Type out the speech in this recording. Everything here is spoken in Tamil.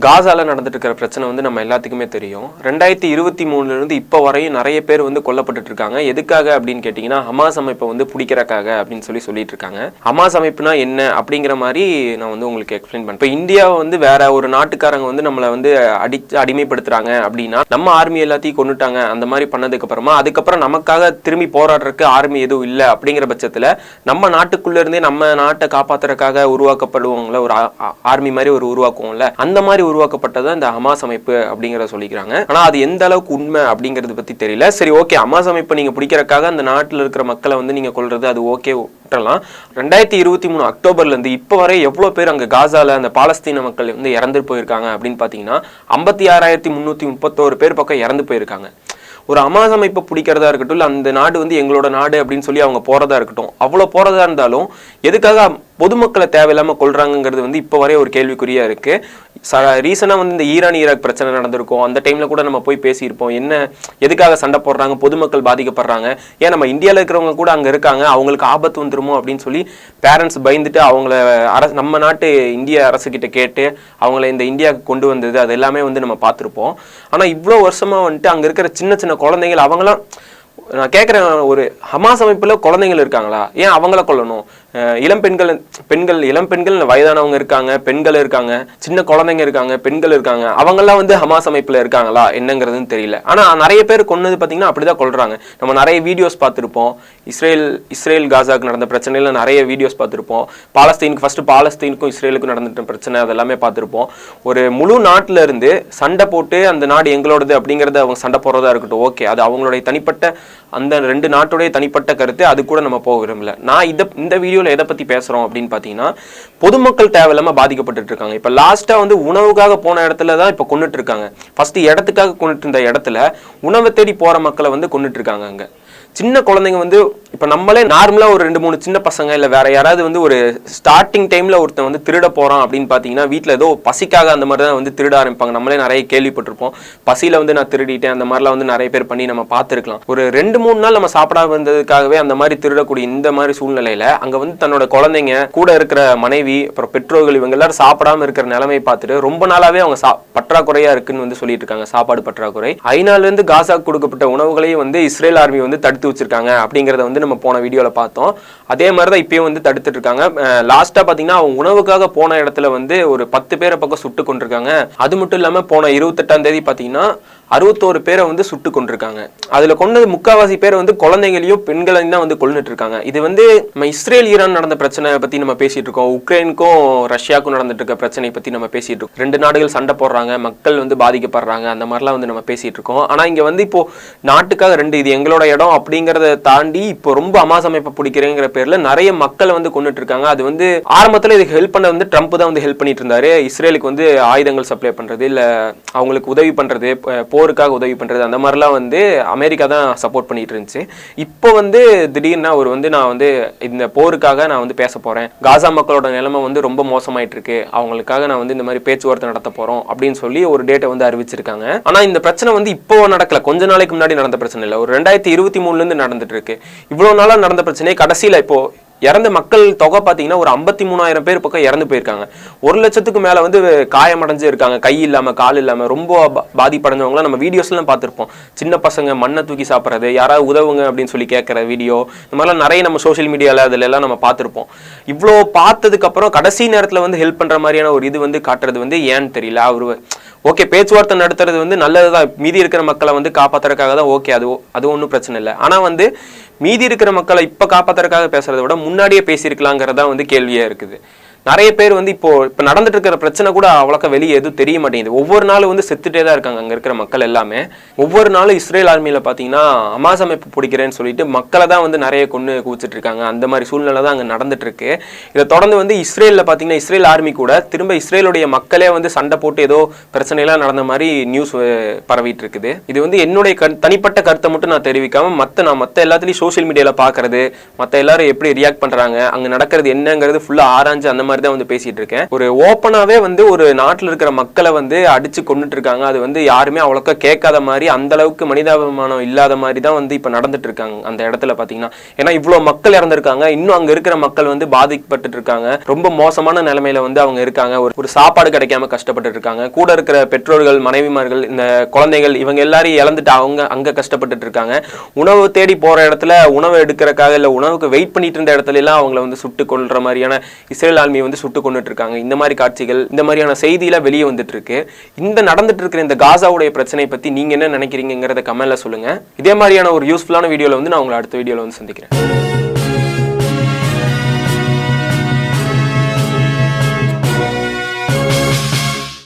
காசால நடந்துட்டு இருக்கிற பிரச்சனை வந்து நம்ம எல்லாத்துக்குமே தெரியும். 2023 இருந்து இப்போ வரையும் நிறைய பேர் வந்து கொல்லப்பட்டு இருக்காங்க. எதுக்காக அப்படின்னு கேட்டிங்கன்னா ஹமாஸ் அமைப்பை வந்து பிடிக்கிறக்காக அப்படின்னு சொல்லிட்டு இருக்காங்க. ஹமாஸ் அமைப்புனா என்ன அப்படிங்கிற மாதிரி நான் வந்து உங்களுக்கு எக்ஸ்பிளைன் பண்ணேன். இப்போ இந்தியாவை வந்து வேற ஒரு நாட்டுக்காரங்க வந்து நம்மளை வந்து அடிமைப்படுத்துறாங்க அப்படின்னா நம்ம ஆர்மி எல்லாத்தையும் கொண்டுட்டாங்க அந்த மாதிரி பண்ணதுக்கு அப்புறமா அதுக்கப்புறம் நமக்காக திரும்பி போராடுறதுக்கு ஆர்மி எதுவும் இல்லை அப்படிங்கிற பட்சத்தில் நம்ம நாட்டுக்குள்ள இருந்தே நம்ம நாட்டை காப்பாத்துறதுக்காக உருவாக்கப்படுவாங்கள ஒரு ஆர்மி மாதிரி ஒரு உருவாக்குவோம்ல, அந்த மாதிரி உருவாக்கப்பட்டது இந்த ஹமாஸ் அமைப்பு அப்படிங்கிறத சொல்லிக்கிறாங்க. ஆனா அது எந்த அளவுக்கு உண்மை அப்படிங்கறது பத்தி தெரியல. சரி, ஓகே, ஹமாஸ் அமைப்பு நீங்க பிடிக்கிறதுக்காக அந்த நாட்டில் இருக்கிற மக்களை வந்து நீங்க கொல்றது அது ஓகே விட்டுறலாம். 2023 அக்டோபர்ல இருந்து இப்ப வரை எவ்வளவு பேர் அங்க காசால அந்த பாலஸ்தீன மக்கள் வந்து இறந்து போயிருக்காங்க அப்படின்னு பாத்தீங்கன்னா 56,331 பேர் பக்கம் இறந்து போயிருக்காங்க. ஒரு ஹமாஸ் அமைப்பை பிடிக்கிறதா இருக்கட்டும், இல்லை அந்த நாடு வந்து எங்களோட நாடு அப்படின்னு சொல்லி அவங்க போறதா இருக்கட்டும், அவ்வளோ போறதா இருந்தாலும் எதுக்காக பொதுமக்களை தேவையில்லாம கொள்றாங்கிறது வந்து இப்போ வரைய ஒரு கேள்விக்குறியா இருக்கு. ரீசனா வந்து இந்த ஈரான் ஈராக் பிரச்சனை நடந்திருக்கும், அந்த டைம்ல கூட நம்ம போய் பேசியிருப்போம். என்ன எதுக்காக சண்டை போடுறாங்க, பொதுமக்கள் பாதிக்கப்படுறாங்க, ஏன் நம்ம இந்தியாவில் இருக்கிறவங்க கூட அங்க இருக்காங்க, அவங்களுக்கு ஆபத்து வந்துருமோ அப்படின்னு சொல்லி பேரண்ட்ஸ் பயந்துட்டு அவங்கள நம்ம நாட்டு இந்திய அரசு கிட்ட கேட்டு அவங்கள இந்த இந்தியாவுக்கு கொண்டு வந்தது அது எல்லாமே வந்து நம்ம பார்த்துருப்போம். ஆனா இவ்வளோ வருஷமா வந்துட்டு அங்க இருக்கிற சின்ன சின்ன குழந்தைகள் அவங்களாம், நான் கேட்குறேன், ஒரு ஹமாஸ் அமைப்புல குழந்தைகள் இருக்காங்களா, ஏன் அவங்கள கொல்லணும்? இளம் பெண்கள் வயதானவங்க இருக்காங்க, பெண்கள் இருக்காங்க, சின்ன குழந்தைங்க இருக்காங்க, பெண்கள் இருக்காங்க, அவங்கெல்லாம் வந்து ஹமாஸ் அமைப்புல இருக்காங்களா என்னங்கிறதுன்னு தெரியல. ஆனா நிறைய பேர் கொன்னது பார்த்தீங்கன்னா அப்படிதான் கொல்றாங்க. நம்ம நிறைய வீடியோஸ் பார்த்துருப்போம். இஸ்ரேல் காசாக்கு நடந்த பிரச்சனையில நிறைய வீடியோஸ் பார்த்துருப்போம். பாலஸ்தீனுக்கும் இஸ்ரேலுக்கும் நடந்துட்ட பிரச்சனை அதெல்லாமே பார்த்துருப்போம். ஒரு முழு நாட்டில இருந்து சண்டை போட்டு அந்த நாடு எங்களோடது அப்படிங்கறத அவங்க சண்டை போடுறதா இருக்கட்டும், ஓகே, அது அவங்களுடைய தனிப்பட்ட அந்த ரெண்டு நாட்டுடைய தனிப்பட்ட கருத்து, அது கூட நம்ம போக விரும்பல. நான் இந்த வீடியோல எதை பத்தி பேசுறோம் அப்படின்னு பாத்தீங்கன்னா, பொதுமக்கள் தேவையில்லாம பாதிக்கப்பட்டு இருக்காங்க. இப்ப லாஸ்டா வந்து உணவுக்காக போன இடத்துல தான் இப்ப கொண்டுட்டு இருக்காங்க. ஃபர்ஸ்ட் இடத்துக்காக கொண்டுட்டு இருந்த இடத்துல உணவை தேடி போற மக்களை வந்து கொண்டுட்டு இருக்காங்க. அங்க சின்ன குழந்தைங்க வந்து இப்ப நம்மளே நார்மலா ஒரு 2-3 சின்ன பசங்க இல்ல வேற யாராவது வந்து ஒரு ஸ்டார்டிங் டைம்ல ஒருத்தன் வந்து திருட போறான் அப்படின்னு பாத்தீங்கன்னா வீட்டுல ஏதோ பசிக்காக அந்த மாதிரி தான் வந்து திருட ஆரம்பிப்பாங்க. நம்மளே நிறைய கேள்விப்பட்டிருப்போம். பசியில வந்து நான் திருடிட்டேன் அந்த மாதிரிலாம் வந்து நிறைய பேர் பண்ணி நம்ம பார்த்துருக்கலாம். ஒரு 2-3 நாள் நம்ம சாப்பிடாம இருந்ததுக்காகவே அந்த மாதிரி திருடக்கூடிய இந்த மாதிரி சூழ்நிலையில அங்க வந்து தன்னோட குழந்தைங்க கூட இருக்கிற மனைவி அப்புறம் பெற்றோர்கள் இவங்க எல்லாரும் சாப்பிடாம இருக்கிற நிலைமையை பார்த்துட்டு ரொம்ப நாளாவே அவங்க பற்றாக்குறையா இருக்குன்னு வந்து சொல்லிட்டு இருக்காங்க. சாப்பாடு பற்றாக்குறை. ஐநால இருந்து காசா கொடுக்கப்பட்ட உணவுகளையும் வந்து இஸ்ரேல் ஆர்மி வந்து தடுத்து வச்சிருக்காங்க அப்படிங்கறத வந்து நம்ம போன வீடியோல பார்த்தோம். அதே மாதிரிதான் இப்பயும் வந்து தடுத்துட்டு இருக்காங்க. லாஸ்டா பாத்தீங்கன்னா அவங்க உணவுக்காக போன இடத்துல வந்து ஒரு 10 பேரை பக்கம் சுட்டு கொண்டிருக்காங்க. அது மட்டும் இல்லாம போன 28ஆம் தேதி பாத்தீங்கன்னா 61 பேரை வந்து சுட்டு கொண்டிருக்காங்க. அதுல கொண்டது முக்காவாசி பேர் வந்து குழந்தைகளையும் பெண்களையும் தான் வந்து கொல்லுட்டு இருக்காங்க. இது வந்து நம்ம இஸ்ரேல் ஈரான் நடந்த பிரச்சனை பத்தி நம்ம பேசிட்டு இருக்கோம். உக்ரைனுக்கும் ரஷ்யாவுக்கும் நடந்துட்டு இருக்க பிரச்சனை பத்தி நம்ம பேசிட்டு இருக்கோம். 2 நாடுகள் சண்டை போடுறாங்க, மக்கள் வந்து பாதிக்கப்படுறாங்க, அந்த மாதிரிலாம் வந்து நம்ம பேசிட்டு இருக்கோம். ஆனா இங்க வந்து இப்போ நாட்டுக்காக 2 இது எங்களோட இடம் அப்படிங்கறத தாண்டி இப்போ ரொம்ப ஹமாஸ் அமைப்பை பிடிக்கிறேங்கிற பேர்ல நிறைய மக்கள் வந்து கொண்டுட்டு இருக்காங்க. அது வந்து ஆரம்பத்துல இதுக்கு ஹெல்ப் பண்ண வந்து ட்ரம்ப் தான் வந்து ஹெல்ப் பண்ணிட்டு இருந்தாரு. இஸ்ரேலுக்கு வந்து ஆயுதங்கள் சப்ளை பண்றது இல்ல அவங்களுக்கு உதவி பண்றது, போருக்காக உதவி பண்றது, அந்த மாதிரிலாம் வந்து அமெரிக்கா தான் சப்போர்ட் பண்ணிட்டு இருந்துச்சு. இப்போ வந்து திடீர்னு அவர் வந்து நான் வந்து இந்த போருக்காக நான் வந்து பேச போறேன், காசா மக்களோட நிலைமை வந்து ரொம்ப மோசமாயிட்டு இருக்கு, அவங்களுக்காக நான் வந்து இந்த மாதிரி பேச்சுவார்த்தை நடத்த போறோம் அப்படின்னு சொல்லி ஒரு டேட்டை வந்து அறிவிச்சிருக்காங்க. ஆனா இந்த பிரச்சனை வந்து இப்போ நடக்கல, கொஞ்ச நாளைக்கு முன்னாடி நடந்த பிரச்சனை இல்லை, ஒரு 2023 இருந்து நடந்துட்டு இருக்கு. இவ்வளவு நாளா நடந்த பிரச்சனை கடைசியில இப்போ இறந்த மக்கள் தொகை பார்த்தீங்கன்னா ஒரு 53,000 பேர் பக்கம் இறந்து போயிருக்காங்க. 1 லட்சத்துக்கு மேல வந்து காயமடைஞ்சு இருக்காங்க, கை இல்லாம கால் இல்லாம ரொம்ப பாதிப்படைஞ்சவங்களாம் நம்ம வீடியோஸ்லாம் பார்த்துருப்போம். சின்ன பசங்க மண்ணை தூக்கி சாப்பிட்றது, யாராவது உதவுங்க அப்படின்னு சொல்லி கேட்குற வீடியோ, இந்த மாதிரிலாம் நிறைய நம்ம சோஷியல் மீடியாவில் அதில் எல்லாம் நம்ம பார்த்துருப்போம். இவ்வளோ பார்த்ததுக்கு அப்புறம் கடைசி நேரத்தில் வந்து ஹெல்ப் பண்ற மாதிரியான ஒரு இது வந்து காட்டுறது வந்து ஏன்னு தெரியல. அவரு ஓகே, பேச்சுவார்த்தை நடத்துறது வந்து நல்லதுதான், மீதி இருக்கிற மக்களை வந்து காப்பாத்துறதுக்காக தான், ஓகே, அது ஒன்றும் பிரச்சனை இல்லை. ஆனா வந்து மீதி இருக்கிற மக்களை இப்ப காப்பாத்துறதுக்காக பேசுறதை விட முன்னாடியே பேசியிருக்கலாங்கிறதா வந்து கேள்வியா இருக்குது. நிறைய பேர் வந்து இப்போ நடந்துட்டு இருக்கிற பிரச்சனை கூட அவ்வளோக்கா வெளியே எதுவும் தெரிய மாட்டேங்குது. ஒவ்வொரு நாளும் வந்து செத்துட்டே தான் இருக்காங்க அங்க இருக்கிற மக்கள் எல்லாமே. ஒவ்வொரு நாளும் இஸ்ரேல் ஆர்மியில பாத்தீங்கன்னா ஹமாஸ் அமைப்பு பிடிக்கிறேன்னு சொல்லிட்டு மக்களை தான் வந்து நிறைய கொண்டு குவிச்சிட்டு இருக்காங்க. அந்த மாதிரி சூழ்நிலை தான் அங்க நடந்துட்டு இருக்கு. இதை தொடர்ந்து வந்து இஸ்ரேல்ல பாத்தீங்கன்னா இஸ்ரேல் ஆர்மி கூட திரும்ப இஸ்ரேலுடைய மக்களே வந்து சண்டை போட்டு ஏதோ பிரச்சனைலாம் நடந்த மாதிரி நியூஸ் பரவிட்டு இருக்குது. இது வந்து என்னுடைய தனிப்பட்ட கருத்தை மட்டும் நான் தெரிவிக்காம மற்ற எல்லாத்துலயும் சோசியல் மீடியால பாக்குறது, மற்ற எல்லாரும் எப்படி ரியாக்ட் பண்றாங்க, அங்க நடக்கிறது என்னங்கிறது ஃபுல்லா ஆராய்ஞ்சு அந்த மாதிரி மாதிரி தான் வந்து பேசிட்டு இருக்கேன். ஒரு ஓப்பனாவே வந்து ஒரு நாட்டில் இருக்கிற மக்களை வந்து அடிச்சு கொண்டுட்டு இருக்காங்க. அது வந்து யாருமே அவ்வளோக்கா கேட்காத மாதிரி, அந்த அளவுக்கு மனிதாபிமானம் இல்லாத மாதிரி தான் வந்து இப்ப நடந்துட்டு இருக்காங்க அந்த இடத்துல பாத்தீங்கன்னா. ஏன்னா இவ்வளவு மக்கள் இறந்திருக்காங்க, இன்னும் அங்க இருக்கிற மக்கள் வந்து பாதிக்கப்பட்டு இருக்காங்க. ரொம்ப மோசமான நிலைமையில வந்து அவங்க இருக்காங்க. ஒரு சாப்பாடு கிடைக்காம கஷ்டப்பட்டு இருக்காங்க. கூட இருக்கிற பெற்றோர்கள், மனைவிமார்கள், இந்த குழந்தைகள் இவங்க எல்லாரையும் இழந்துட்டு அவங்க அங்க கஷ்டப்பட்டு இருக்காங்க. உணவு தேடி போற இடத்துல உணவு எடுக்கிறக்காக இல்ல உணவுக்கு வெயிட் பண்ணிட்டு இருந்த இடத்துல எல்லாம் அவங்கள வந்து சுட்டு கொல்ற மாதிரியான இஸ்ரேல் ஆர்மி வந்து சுட்டு கொண்டுட்டு இருக்காங்க. இந்த மாதிரி காட்சிகள், இந்த மாதிரியான செய்தியெல்லாம் வெளியே வந்துட்டு இருக்கு. இந்த நடந்துட்டு இருக்கிற இந்த காசாவுடைய பிரச்சனை பத்தி நீங்க என்ன நினைக்கிறீங்கிறத கமெண்ட்ல சொல்லுங்க. இதே மாதிரியான ஒரு யூஸ்ஃபுல்லான வீடியோல வந்து நான் உங்களை அடுத்த வீடியோல வந்து சந்திக்கிறேன்.